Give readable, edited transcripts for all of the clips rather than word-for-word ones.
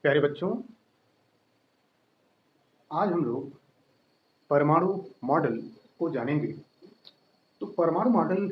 प्यारे बच्चों, आज हम लोग परमाणु मॉडल को जानेंगे। तो परमाणु मॉडल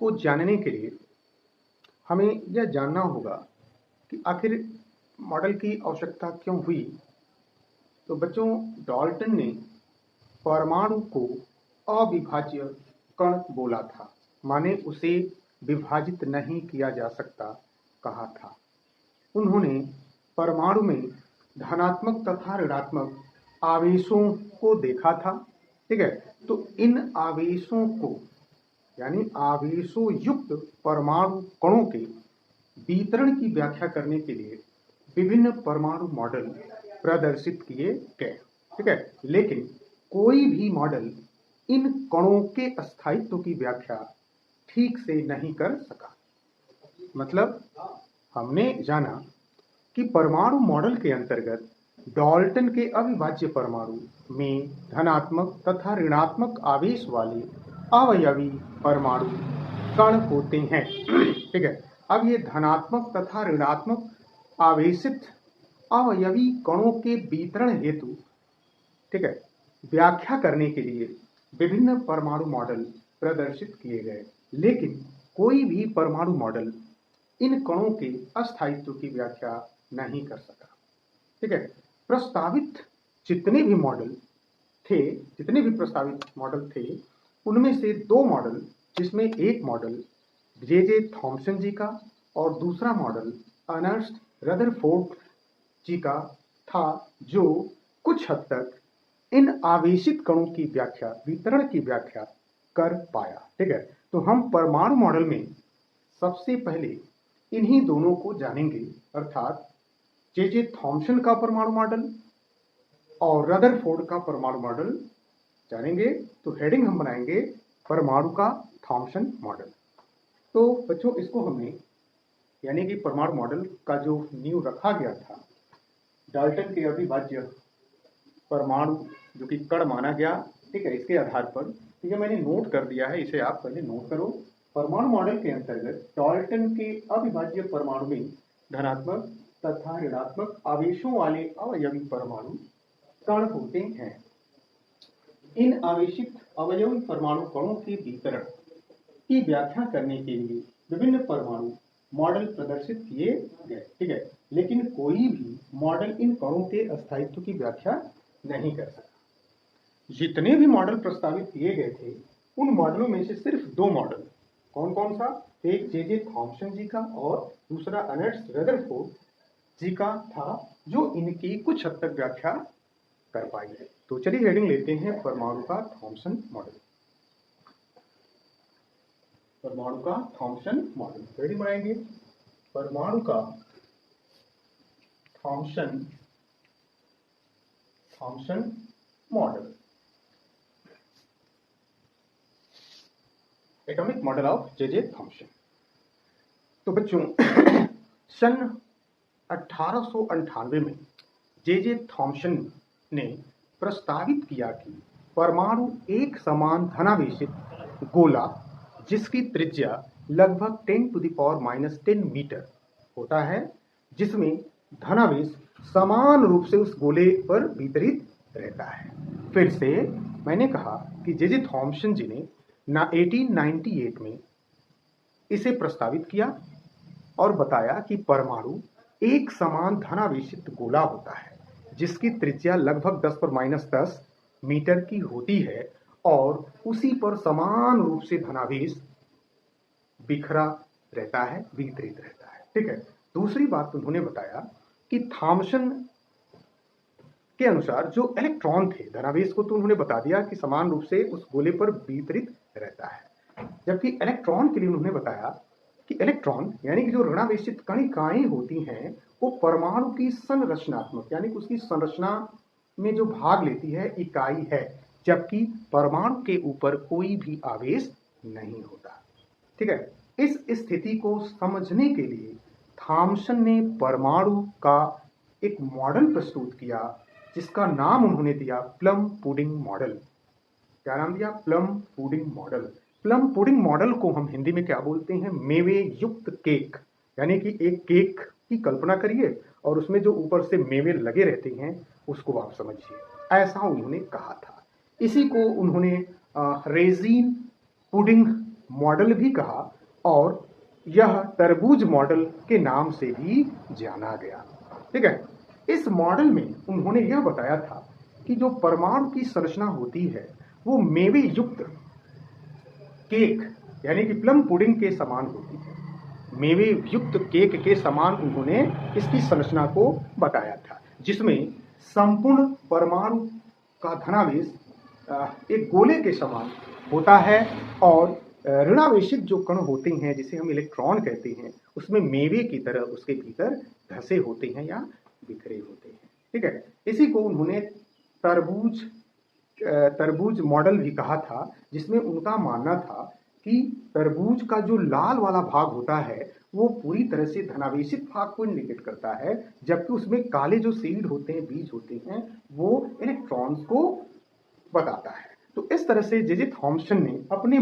को जानने के लिए हमें यह जानना होगा कि आखिर मॉडल की आवश्यकता क्यों हुई। तो बच्चों, डाल्टन ने परमाणु को अविभाज्य कण बोला था, माने उसे विभाजित नहीं किया जा सकता कहा था। उन्होंने परमाणु में धनात्मक तथा ऋणात्मक आवेशों को देखा था। ठीक है, तो इन आवेशों को यानी आवेशों युक्त परमाणु कणों के वितरण की व्याख्या करने के लिए विभिन्न परमाणु मॉडल प्रदर्शित किए गए। ठीक है, लेकिन कोई भी मॉडल इन कणों के स्थायित्व की व्याख्या ठीक से नहीं कर सका। मतलब हमने जाना कि परमाणु मॉडल के अंतर्गत डाल्टन के अविभाज्य परमाणु में धनात्मक तथा ऋणात्मक आवेश वाले अवयवी परमाणु कण होते हैं। ठीक है, अब ये धनात्मक तथा ऋणात्मक आवेशित अवयवी कणों के वितरण हेतु, ठीक है, व्याख्या करने के लिए विभिन्न परमाणु मॉडल प्रदर्शित किए गए, लेकिन कोई भी परमाणु मॉडल इन कणों के अस्थायित्व की व्याख्या नहीं कर सका। ठीक है, प्रस्तावित जितने भी प्रस्तावित मॉडल थे, उनमें से दो मॉडल, जिसमें एक मॉडल जे थॉमसन जी का और दूसरा मॉडल अर्नेस्ट रदरफोर्ड जी का था, जो कुछ हद तक इन आवेशित कणों की व्याख्या, वितरण की व्याख्या कर पाया। ठीक है, तो हम परमाणु मॉडल में सबसे पहले इन्हीं दोनों को जानेंगे, अर्थात जे थॉमसन का परमाणु मॉडल और रदरफोर्ड का परमाणु मॉडल जानेंगे। तो हेडिंग हम बनाएंगे परमाणु का थॉमसन मॉडल। तो बच्चों, इसको हमने यानी कि परमाणु मॉडल का जो नींव रखा गया था, डाल्टन के अविभाज्य परमाणु जो कि कण माना गया, ठीक है, इसके आधार पर, ठीक है, मैंने नोट कर दिया है, इसे आप पहले नोट करो। परमाणु मॉडल के अंतर्गत डाल्टन के अविभाज्य परमाणु में धनात्मक तथा ऋणात्मक आवेशों वाले अवयवी परमाणु कण होते हैं। इन आवेशित अवयवी परमाणु कणों के वितरण की व्याख्या करने के लिए विभिन्न परमाणु मॉडल प्रदर्शित किए गए। ठीक है, लेकिन कोई भी मॉडल इन कणों के अस्थायित्व की व्याख्या नहीं कर सका। जितने भी मॉडल प्रस्तावित किए गए थे, उन मॉडलों में से सिर्फ दो मॉडल, कौन कौन सा, एक जे थॉमसन जी का और दूसरा अर्नेस्ट रदरफोर्ड जी का था, जो इनकी कुछ हद तक व्याख्या कर पाई है। तो चलिए हेडिंग लेते हैं परमाणु का थॉमसन मॉडल। परमाणु का थॉमसन मॉडल हेडिंग बनाएंगे परमाणु का Thompson model, atomic model of J Thomson. तो बच्चों, सन 1898 में जे थॉमसन ने प्रस्तावित किया कि परमाणु एक समान धनावेशित गोला, जिसकी त्रिज्या लगभग 10⁻⁻10 मीटर होता है, जिसमें धनावेश समान रूप से उस गोले पर वितरित रहता है। फिर से मैंने कहा कि जे थॉमसन जी ने 1898 में इसे प्रस्तावित किया और बताया कि परमाणु एक समान धनावेशित गोला होता है, जिसकी त्रिज्या लगभग 10⁻10 मीटर की होती है और उसी पर समान रूप से धनावेश बिखरा रहता है, वितरित रहता है। ठीक है, दूसरी बात उन्होंने बताया कि थॉमसन के अनुसार जो इलेक्ट्रॉन थे, धनावेश को तो उन्होंने बता दिया कि समान रूप से उस गोले पर वितरित रहता है, जबकि इलेक्ट्रॉन के लिए उन्होंने बताया कि इलेक्ट्रॉन यानी कि जो ऋणावेशित कणिकाएं होती हैं, वो परमाणु की संरचनात्मक यानी कि उसकी संरचना में जो भाग लेती है इकाई है, जबकि परमाणु के ऊपर कोई भी आवेश नहीं होता। ठीक है, इस स्थिति को समझने के लिए थॉमसन ने परमाणु का एक मॉडल प्रस्तुत किया, जिसका नाम उन्होंने दिया प्लम पुडिंग मॉडल। क्या नाम दिया? Plum pudding model. Plum pudding model को हम हिंदी में क्या बोलते हैं? मेवे युक्त केक। यानी कि एक केक की कल्पना करिए और उसमें जो ऊपर से मेवे लगे रहते हैं उसको आप समझिए, ऐसा उन्होंने कहा था। इसी को उन्होंने रेजिन पुडिंग मॉडल भी कहा और यह तरबूज मॉडल के नाम से भी जाना गया। ठीक है, इस मॉडल में उन्होंने यह बताया था कि जो परमाणु की संरचना होती है वो मेवे युक्त केक यानी कि प्लम पुडिंग के समान होती है। मेवे युक्त केक के समान उन्होंने इसकी संरचना को बताया था, जिसमें संपूर्ण परमाणु का धनावेश एक गोले के समान होता है और ऋणावेशित जो कण होते हैं जिसे हम इलेक्ट्रॉन कहते हैं उसमें मेवे की तरह उसके भीतर धसे होते हैं या बिखरे होते हैं। ठीक है, इसी को उन्होंने तरबूज मॉडल भी कहा था, जिसमें उनका मानना था कि तरबूज का जो लाल वाला भाग होता है वो पूरी तरह से धनावेशित भाग को इंडिकेट करता है, जबकि उसमें काले जो सीड होते हैं, बीज होते हैं, वो इलेक्ट्रॉन्स को बताता है। तो इस तरह से जे थॉम्सन ने अपने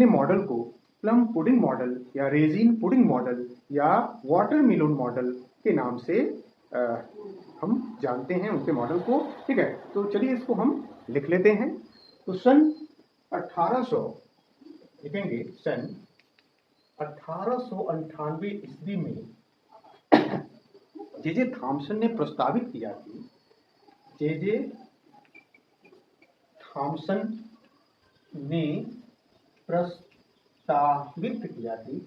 मॉडल को प्लम पुडिंग मॉडल या रेजिन पुडिंग मॉडल या वाटरमेलन मॉडल के नाम से हम जानते हैं उनके मॉडल को। ठीक है, तो चलिए इसको हम लिख लेते हैं। तो सन 1800 लिखेंगे, सन 1898 ईस्वी में जे थॉम्सन ने प्रस्तावित किया कि जे थॉम्सन ने प्रस्तावित किया कि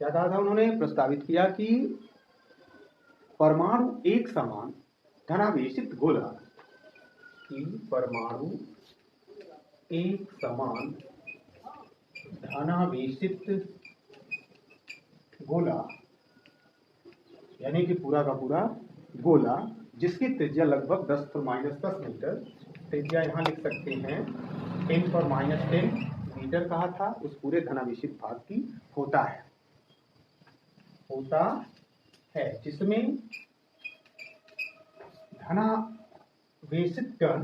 क्या कहा था उन्होंने? प्रस्तावित किया कि परमाणु एक समान धनावेशित गोला यानी कि पूरा का पूरा गोला जिसकी त्रिज्या लगभग 10⁻10 मीटर, त्रिज्या यहाँ लिख सकते हैं 10⁻10 मीटर कहा था, उस पूरे धनावेशित भाग की होता है जिसमें धनावेशित कण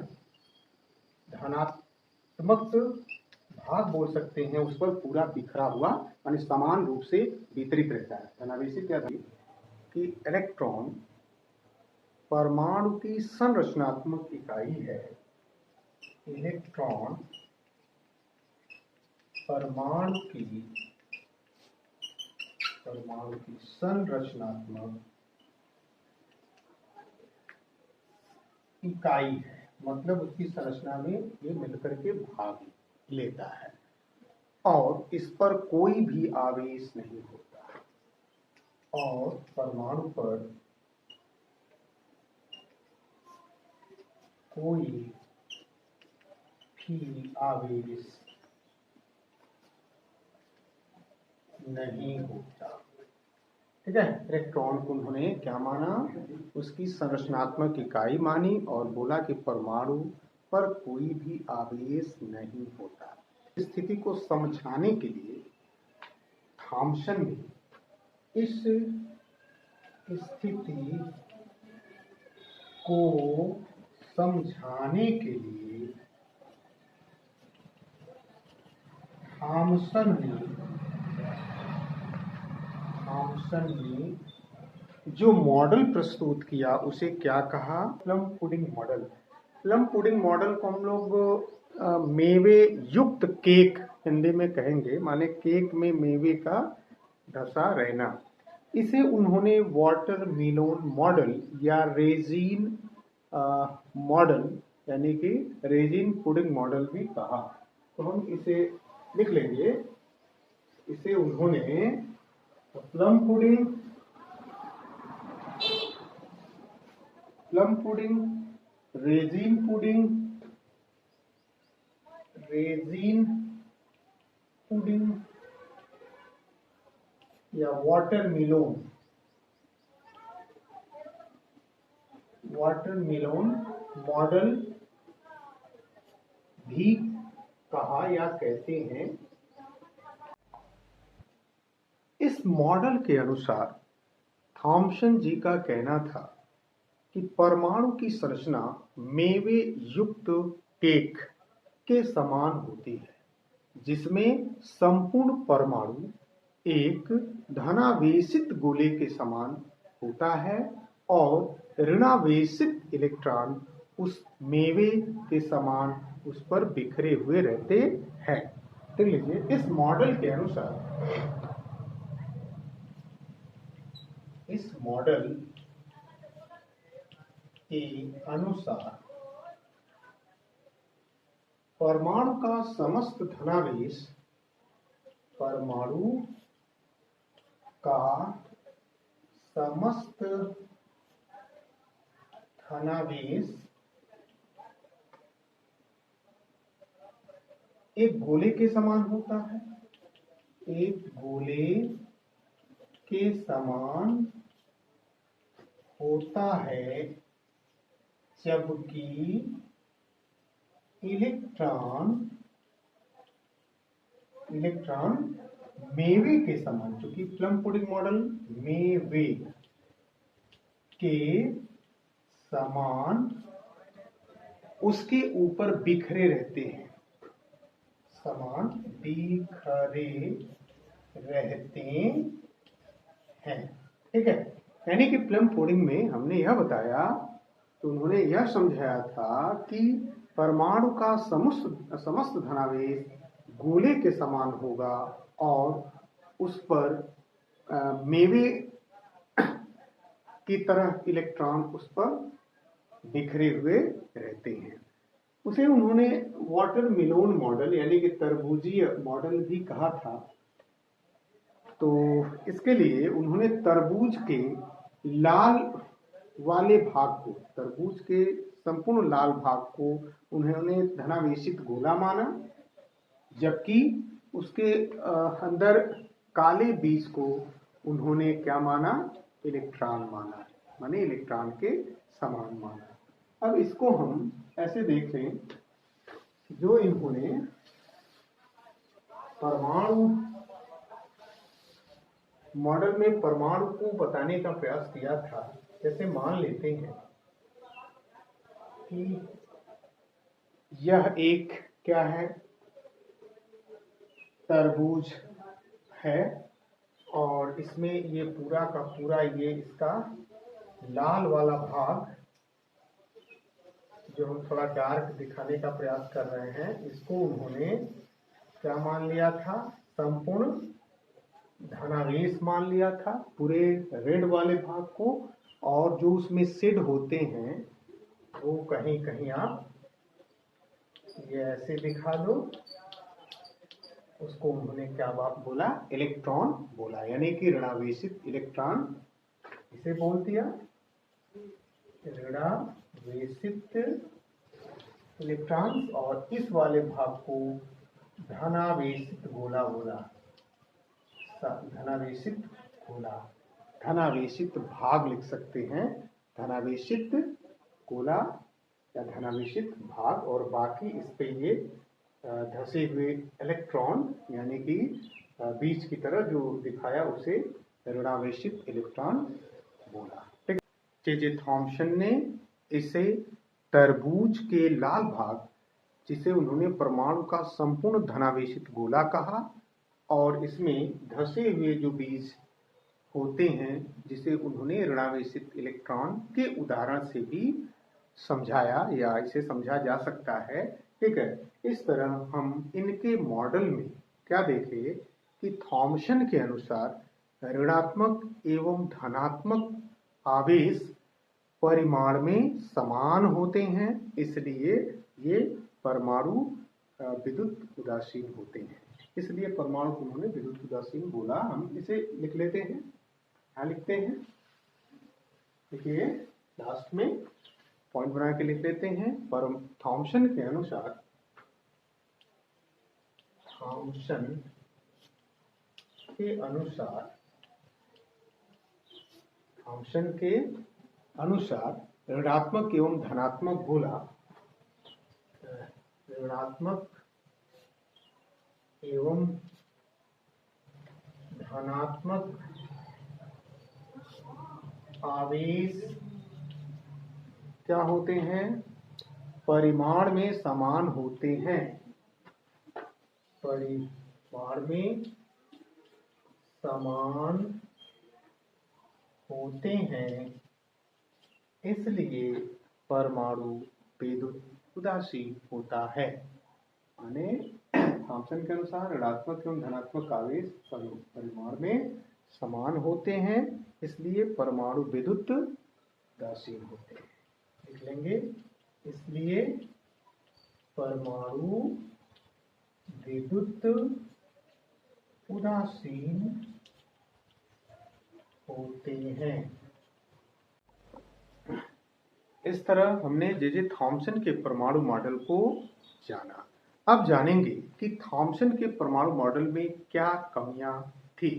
धनात्मक भाग बोल सकते हैं, उस पर पूरा बिखरा हुआ यानी समान रूप से वितरित रहता है। धनावेशित या कि इलेक्ट्रॉन परमाणु की संरचनात्मक इकाई है। इलेक्ट्रॉन परमाणु की संरचनात्मक इकाई है, मतलब उसकी संरचना में ये मिलकर के भाग लेता है और इस पर कोई भी आवेश नहीं होता और परमाणु पर कोई भी आवेश नहीं होता। ठीक है, इलेक्ट्रॉन को उन्होंने क्या माना? उसकी संरचनात्मक इकाई मानी और बोला कि परमाणु पर कोई भी आवेश नहीं होता। इस स्थिति को समझाने के लिए थॉम्सन ने इस स्थिति को समझाने के लिए थॉम्सन ने जो मॉडल प्रस्तुत किया उसे क्या कहा? Plum pudding model. Plum pudding model को हम लोग मेवे युक्त केक हिंदी में कहेंगे, माने केक में मेवे का धसा रहना। इसे उन्होंने वाटरमेलन मॉडल या रेजिन मॉडल यानी कि रेजिन पुडिंग मॉडल भी कहा। तो हम इसे लिख लेंगे। इसे उन्होंने प्लम पुडिंग, रेजिन पुडिंग या वाटरमेलन मॉडल भी कहा या कहते हैं। इस मॉडल के अनुसार थॉम्सन जी का कहना था कि परमाणु की संरचना मेवे युक्त केक के समान होती है जिसमें संपूर्ण परमाणु एक धनावेशित गोले के समान होता है और ऋणावेशित इलेक्ट्रॉन उस मेवे के समान उस पर बिखरे हुए रहते हैं। देख लीजिए, इस मॉडल के अनुसार परमाणु का समस्त धनावेश एक गोले के समान होता है, एक गोले के समान होता है, जबकि इलेक्ट्रॉन मेवे के समान, चूंकि प्लम पुडिंग मॉडल मेवे के समान उसके ऊपर बिखरे रहते हैं, ठीक है। यानी कि प्लम पुडिंग में हमने यह बताया, तो उन्होंने यह समझाया था कि परमाणु का समस्त धनावेश गोले के समान होगा और उस पर मेवे की तरह इलेक्ट्रॉन उस पर बिखरे हुए रहते हैं। उसे उन्होंने वाटरमेलोन मॉडल यानी कि तरबूजीय मॉडल भी कहा था। तो इसके लिए उन्होंने तरबूज के लाल वाले भाग को, तरबूज के संपूर्ण लाल भाग को उन्होंने धनावेशित गोला माना, जबकि उसके अंदर काले बीज को उन्होंने क्या माना, इलेक्ट्रॉन माना, माने इलेक्ट्रॉन के समान माना। अब इसको हम ऐसे देखें, जो इन्होंने परमाणु मॉडल में परमाणु को बताने का प्रयास किया था। जैसे मान लेते हैं कि यह एक क्या है, तरबूज है और इसमें ये पूरा का पूरा ये इसका लाल वाला भाग, जो हम थोड़ा डार्क दिखाने का प्रयास कर रहे हैं, इसको उन्होंने क्या मान लिया था, संपूर्ण धनावेश मान लिया था, पूरे रेड वाले भाग को। और जो उसमें शेड होते हैं वो कहीं कहीं आप ये ऐसे दिखा दो, उसको उन्होंने क्या बात बोला, इलेक्ट्रॉन बोला, यानी कि ऋणावेशित इलेक्ट्रॉन इसे बोल दिया, ऋणावेशित इलेक्ट्रॉन। और इस वाले भाग को धनावेशित गोला बोला, धनावेशित गोला, धनावेशित भाग लिख सकते हैं, धनावेशित गोला या धनावेशित भाग। और बाकी इस पे ये धसे हुए इलेक्ट्रॉन यानी कि बीज की तरह जो दिखाया उसे ऋणावेशित इलेक्ट्रॉन बोला। ठीक। जे थॉम्सन ने इसे तरबूज के लाल भाग, जिसे उन्होंने परमाणु का संपूर्ण धनावेशित गोला कहा, और इसमें धसे हुए जो बीज होते हैं जिसे उन्होंने ऋणावेशित इलेक्ट्रॉन के उदाहरण से भी समझाया, या इसे समझा जा सकता है। ठीक है। इस तरह हम इनके मॉडल में क्या देखें कि थॉम्सन के अनुसार ऋणात्मक एवं धनात्मक आवेश परिमाण में समान होते हैं, इसलिए ये परमाणु विद्युत उदासीन होते हैं। इसलिए परमाणु को उन्होंने विद्युत उदासीन बोला। हम इसे लिख लेते हैं, क्या लिखते हैं, देखिए लास्ट में पॉइंट बना के लिख लेते हैं। पर थॉम्सन के अनुसार, थॉम्सन के अनुसार ऋणात्मक एवं धनात्मक गोला, ऋणात्मक एवं धनात्मक आवेश क्या होते हैं, परिमाण में समान होते हैं। परिमाण में समान होते हैं, इसलिए परमाणु विद्युत उदासीन होता है। माने थॉम्सन के अनुसार ऋणात्मक एवं धनात्मक आवेश परिमाण में समान होते हैं, इसलिए परमाणु विद्युत उदासीन होते हैं। लिख लेंगे, इसलिए परमाणु विद्युत उदासीन होते हैं। इस तरह हमने जे थॉम्सन के परमाणु मॉडल को जाना। अब जानेंगे कि थॉम्सन के परमाणु मॉडल में क्या कमियां थी।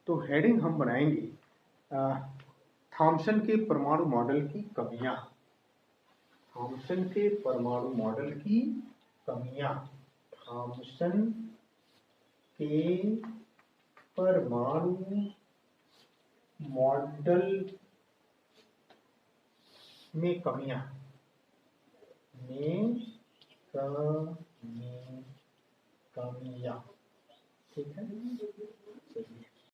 तो हेडिंग हम बनाएंगे थॉम्सन के परमाणु मॉडल की कमियां। थॉम्सन के परमाणु मॉडल की कमियां। थॉम्सन के परमाणु मॉडल में कमियां। ठीक है।